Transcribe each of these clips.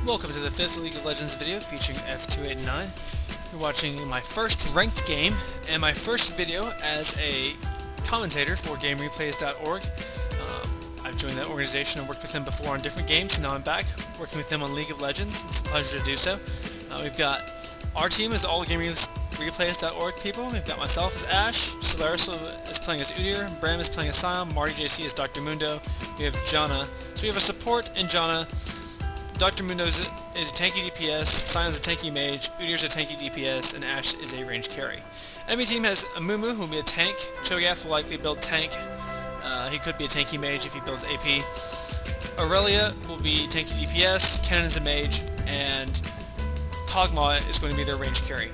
Welcome to the 5th League of Legends video featuring F289. You're watching my first ranked game and my first video as a commentator for GameReplays.org. I've joined that organization and worked with them before on different games. Now I'm back working with them on League of Legends. It's a pleasure to do so. We've got our team is all GameReplays.org people. We've got myself as Ash, Solaris is playing as Udyr, Bram is playing as Sion, Marty JC is Dr. Mundo, we have Janna. So we have a support in Janna. Dr. Mundo is a tanky DPS, Sion's a tanky mage, Udyr's a tanky DPS, and Ash is a range carry. Enemy team has a Mumu, who will be a tank. Cho'gath will likely build tank. He could be a tanky mage if he builds AP. Aurelia will be tanky DPS, Kennen is a mage, and kog'maw is going to be their range carry.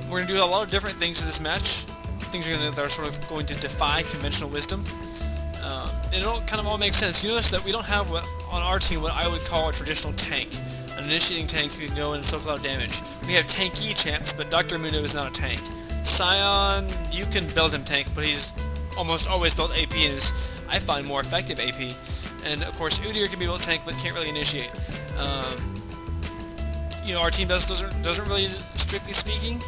We're going to do a lot of different things in this match. Things that are sort of going to defy conventional wisdom. It all kind of all makes sense. You notice that we don't have on our team what I would call a traditional tank. An initiating tank who can go in and soak a lot of damage. We have tanky champs, but Dr. Mundo is not a tank. Sion, you can build him tank, but he's almost always built AP and is, I find, more effective AP. And of course, Udyr can be built tank, but can't really initiate. You know, our team doesn't really, strictly speaking,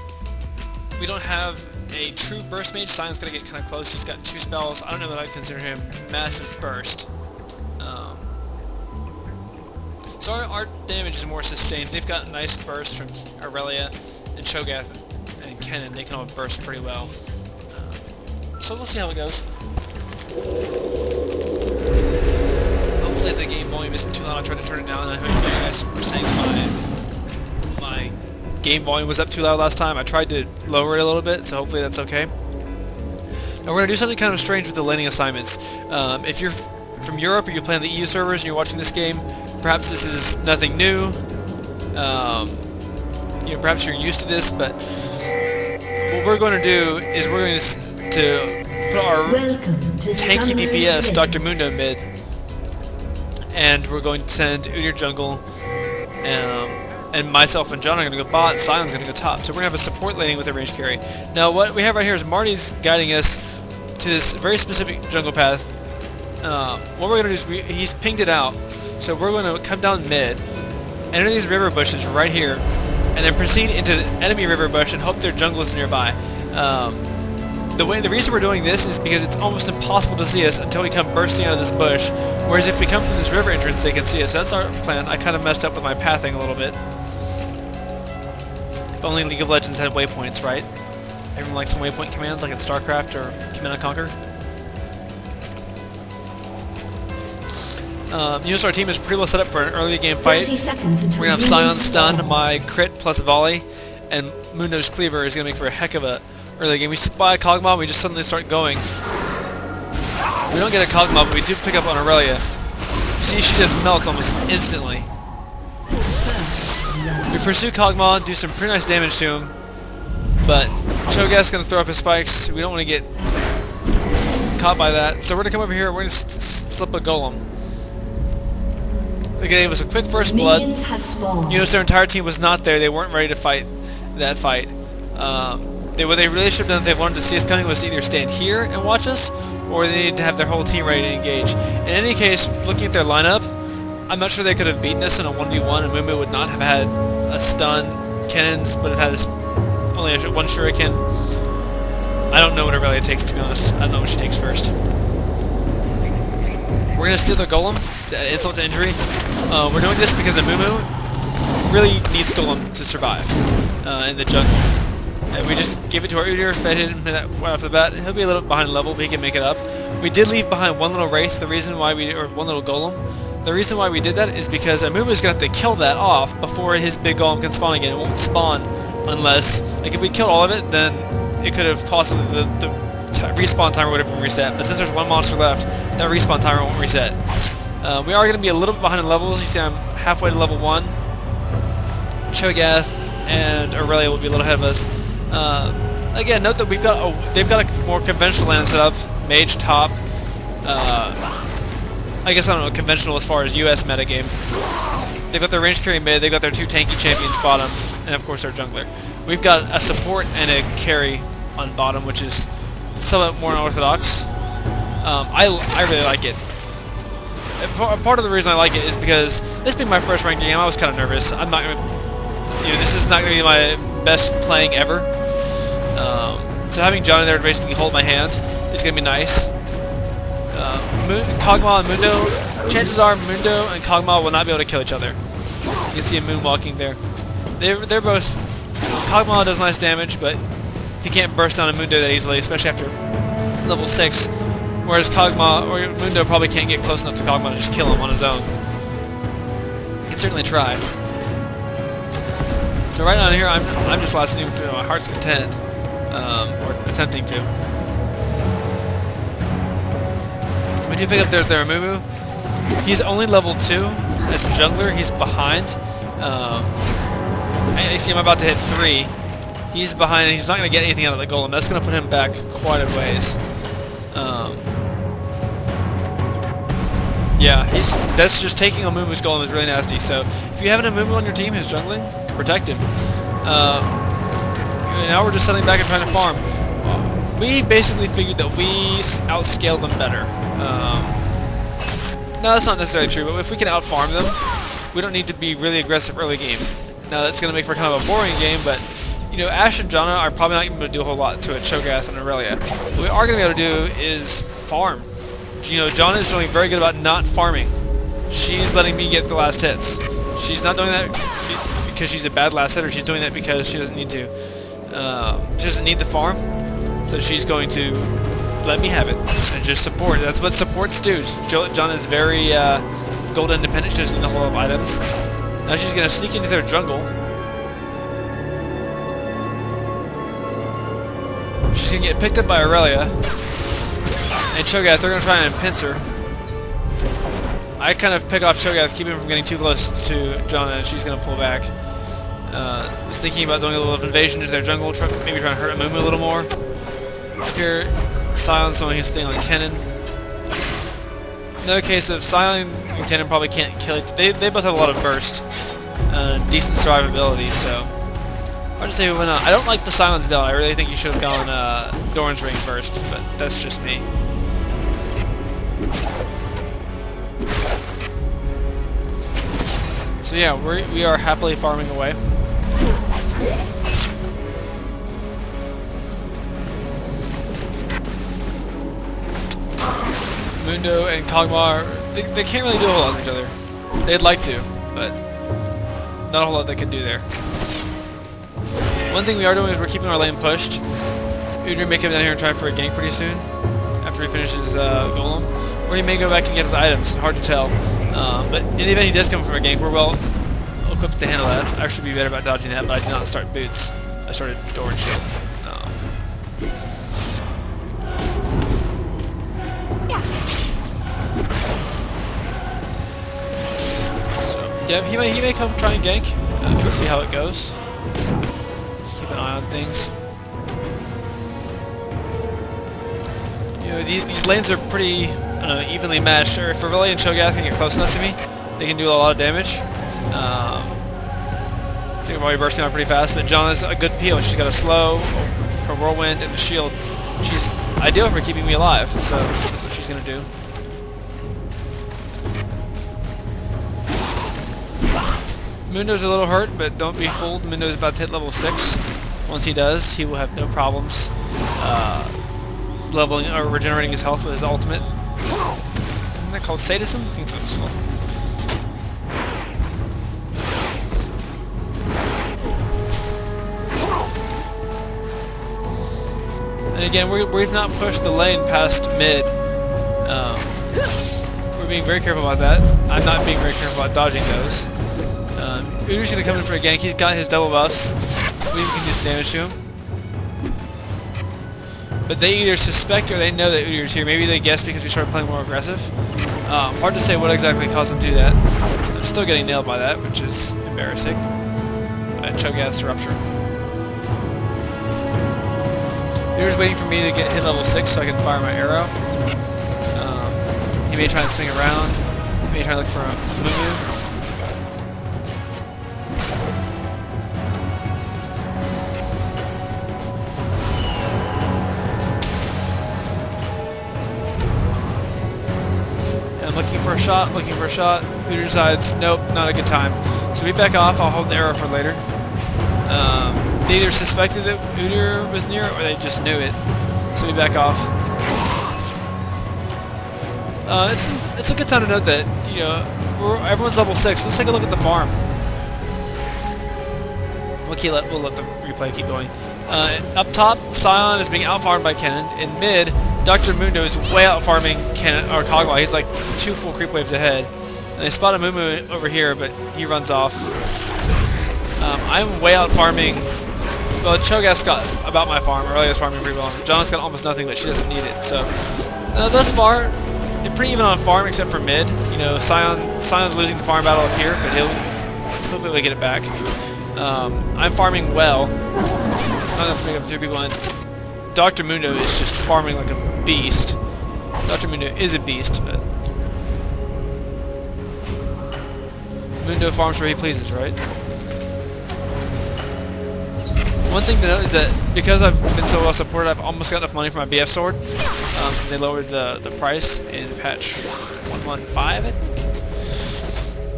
we don't have a true burst mage. Sion's gonna get kind of close. He's got 2 spells. I don't know that I'd consider him massive burst. So our damage is more sustained. They've got a nice burst from Aurelia and Cho'gath and Kennen. They can all burst pretty well. So we'll see how it goes. Hopefully the game volume isn't too loud. I tried to turn it down. I heard you guys were saying my game volume was up too loud last time. I tried to lower it a little bit, so hopefully that's okay. Now we're going to do something kind of strange with the laning assignments. If you're from Europe or you play on the EU servers and you're watching this game, perhaps this is nothing new. You know, perhaps you're used to this, but what we're going to do is we're going to put our tanky DPS, Dr. Mundo, mid, and we're going to send Udyr jungle, and myself and John are going to go bot, Sion's going to go top. So we're going to have a support laning with a range carry. Now what we have right here is Marty's guiding us to this very specific jungle path. What we're going to do is he's pinged it out. So we're going to come down mid, enter these river bushes right here, and then proceed into the enemy river bush and hope their jungle is nearby. The reason we're doing this is because it's almost impossible to see us until we come bursting out of this bush, whereas if we come from this river entrance they can see us. So that's our plan. I kind of messed up with my pathing a little bit. If only League of Legends had waypoints, right? Everyone likes some waypoint commands like in StarCraft or Command & Conquer. Our team is pretty well set up for an early game fight. We're going to have Sion stun, my crit plus volley, and Mundo's cleaver is going to make for a heck of a early game. We spy a kog'maw, we just suddenly start going. We don't get a kog'maw, but we do pick up on Aurelia. See, she just melts almost instantly. We pursue kog'maw, do some pretty nice damage to him, but Cho'gath's going to throw up his spikes. We don't want to get caught by that, so we're going to come over here, we're going to slip a golem. They gave us a quick first blood. You notice their entire team was not there. They weren't ready to fight that fight. What they really should have done if they wanted to see us coming was to either stand here and watch us, or they needed to have their whole team ready to engage. In any case, looking at their lineup, I'm not sure they could have beaten us in a 1v1, and Mumu would not have had a stun. Kennen's would have had only one shuriken. I don't know what Aurelia takes, to be honest. I don't know what she takes first. We're going to steal their golem, to insult to injury. We're doing this because Mumu really needs golem to survive in the jungle. And we just gave it to our Udyr, fed him right off the bat. He'll be a little bit behind level, but he can make it up. We did leave behind one little wraith, one little golem. The reason why we did that is because Mumu is going to have to kill that off before his big golem can spawn again. It won't spawn unless, like if we killed all of it, then it could have possibly, the respawn timer would have been reset. But since there's one monster left, that respawn timer won't reset. We are going to be a little bit behind in levels. You see I'm halfway to level 1. Cho'gath and Aurelia will be a little ahead of us. Again, note that they've got a more conventional land set up. Mage top. I guess I don't know, conventional as far as US metagame. They've got their range carry mid, they've got their 2 tanky champions bottom, and of course their jungler. We've got a support and a carry on bottom, which is somewhat more unorthodox. I really like it. part of the reason I like it is because this being my first ranked game, I was kind of nervous. I'm not gonna, this is not gonna be my best playing ever. So having John in there to basically hold my hand is gonna be nice. Kog'maw and Mundo, chances are Mundo and Kog'maw will not be able to kill each other. You can see him moonwalking there. They're both. Kog'maw does nice damage, but he can't burst down a Mundo that easily, especially after level 6. Whereas Kog'maw or Mundo probably can't get close enough to Kog'maw to just kill him on his own. He can certainly try. So right now here, I'm just lasting him to my heart's content, or attempting to. We do pick up their Amumu. He's only level 2 as a jungler. He's behind. I see him about to hit 3. He's behind, and he's not going to get anything out of the golem. That's going to put him back quite a ways. Yeah, that's just taking Amumu's golem is really nasty. So if you have an Amumu on your team who's jungling, protect him. Now we're just sitting back and trying to farm. We basically figured that we outscaled them better. No, that's not necessarily true, but if we can out-farm them, we don't need to be really aggressive early game. Now that's going to make for kind of a boring game, but Ashe and Janna are probably not going to do a whole lot to a cho'gath and Aurelia. What we are going to be able to do is farm. Janna is doing very good about not farming. She's letting me get the last hits. She's not doing that because she's a bad last hitter. She's doing that because she doesn't need to. She doesn't need the farm, so she's going to let me have it and just support. That's what supports do. Janna is very gold independent. She doesn't need a whole lot of items. Now she's going to sneak into their jungle. She's going to get picked up by Aurelia. And cho'gath, they're going to try and pincer her. I kind of pick off cho'gath, keep him from getting too close to Janna, and she's going to pull back. Was thinking about doing a little invasion into their jungle, maybe trying to hurt Amumu a little more. Up here, Silence someone who's staying on Kennen. Another case of Silent and Kennen probably can't kill it. They both have a lot of burst, decent survivability, so hard to say who went on. I don't like the Silence build. I really think you should have gone Doran's Ring first, but that's just me. So yeah, we are happily farming away. Mundo and Kog'maw, they can't really do a whole lot with each other. They'd like to, but not a whole lot they can do there. One thing we are doing is we're keeping our lane pushed. Udry may come down here and try for a gank pretty soon, after he finishes Golem. Or he may go back and get his items, hard to tell. But in the event he does come for a gank, we're well equipped to handle that. I should be better about dodging that, but I did not start boots. I started door and shield. Yeah, he may come try and gank. Let's see how it goes. Just keep an eye on things. These lanes are pretty evenly matched. Or if Aurelia and cho'gath can get close enough to me, they can do a lot of damage. I think I'm already bursting out pretty fast, but Janna's a good PO. She's got a slow, her whirlwind, and the shield. She's ideal for keeping me alive, so that's what she's going to do. Mundo's a little hurt, but don't be fooled. Mundo's about to hit level 6. Once he does, he will have no problems leveling or regenerating his health with his ultimate. Isn't that called sadism? I think it's called. And again, we've not pushed the lane past mid. We're being very careful about that. I'm not being very careful about dodging those. Udyr's going to come in for a gank. He's got his double buffs. We can do some damage to him. But they either suspect or they know that Udyr's here. Maybe they guess because we started playing more aggressive. Hard to say what exactly caused them to do that. I'm still getting nailed by that, which is embarrassing. By cho'gath's rupture. Udyr's waiting for me to get hit level 6 so I can fire my arrow. He may try and swing around. He may try to look for a Mumu. I'm looking for a shot, Hooter decides, nope, not a good time. So we back off, I'll hold the arrow for later. They either suspected that Hooter was near or they just knew it. So we back off. It's a good time to note that, you know, everyone's level 6. Let's take a look at the farm. We'll let the replay keep going. Up top, Scion is being out-farmed by Kennen. In mid, Dr. Mundo is way out-farming Kennen, or kog'maw. He's like 2 full creep waves ahead. And they spot a Mumu over here, but he runs off. I'm way out-farming. Well, cho'gath's got about my farm. Aurelia's farming pretty well. John's got almost nothing, but she doesn't need it. So, thus far, they're pretty even on farm except for mid. You know, Scion's losing the farm battle up here, but he'll be able to get it back. I'm farming well. I'm going to pick up 3 people, and Dr. Mundo is just farming like a beast. Dr. Mundo is a beast, but Mundo farms where he pleases, right? One thing to note is that because I've been so well supported, I've almost got enough money for my BF sword since they lowered the price in patch 1.15, I think.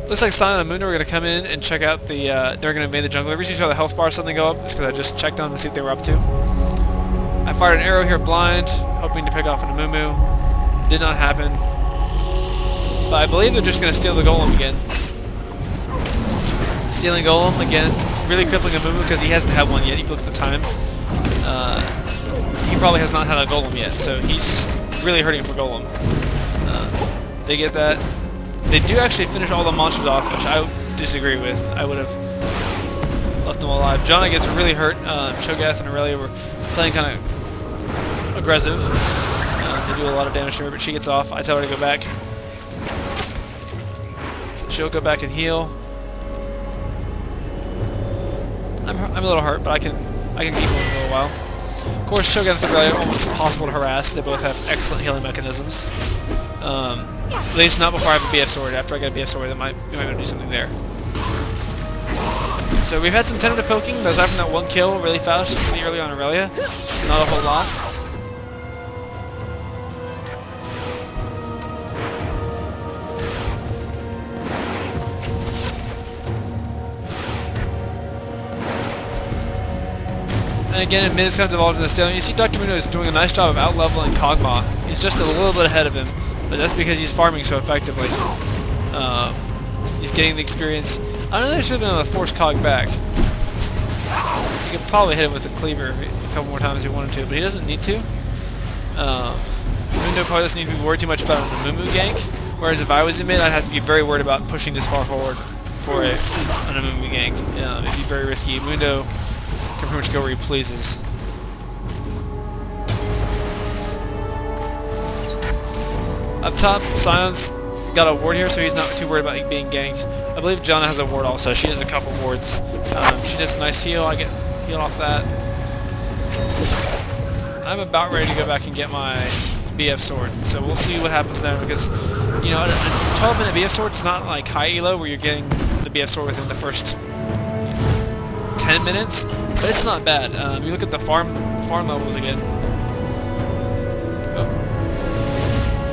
Looks like Scion and Mundo are going to come in and check out the, they're going to invade the jungle. Every time you saw the health bar suddenly go up, it's because I just checked on them to see what they were up to. I fired an arrow here blind, hoping to pick off an Amumu. Did not happen. But I believe they're just going to steal the golem again. Stealing golem again. Really crippling Amumu because he hasn't had one yet. If you look at the time, he probably has not had a golem yet, so he's really hurting for golem. They get that. They do actually finish all the monsters off, which I disagree with. I would have left them alive. Janna gets really hurt. Cho'gath and Aurelia were playing kind of aggressive. They do a lot of damage to her, but she gets off. I tell her to go back. So she'll go back and heal. I'm a little hurt, but I can keep going for a little while. Of course, Cho'gath and Aurelia are almost impossible to harass. They both have excellent healing mechanisms. At least not before I have a BF sword. After I get a BF sword, we might be able to do something there. So we've had some tentative poking, but aside from that one kill really fast really early on Aurelia, not a whole lot. And again, in mid, it's kind of devolved into stalemate. You see Dr. Mundo is doing a nice job of out-leveling kog'maw. He's just a little bit ahead of him, but that's because he's farming so effectively. He's getting the experience. I don't know if should have been able to force Kog back. He could probably hit him with a cleaver a couple more times if he wanted to, but he doesn't need to. Mundo probably doesn't need to be worried too much about an Amumu gank, whereas if I was in mid, I'd have to be very worried about pushing this far forward for an Amumu gank. It'd be very risky. Mundo can pretty much go where he pleases. Up top, Scion's got a ward here, so he's not too worried about being ganked. I believe Janna has a ward also. She has a couple wards. She does a nice heal. I get healed off that. I'm about ready to go back and get my BF sword. So we'll see what happens there because, you know, a 12-minute BF sword is not like high elo where you're getting the BF sword within the first 10 minutes, but it's not bad. You look at the farm levels again.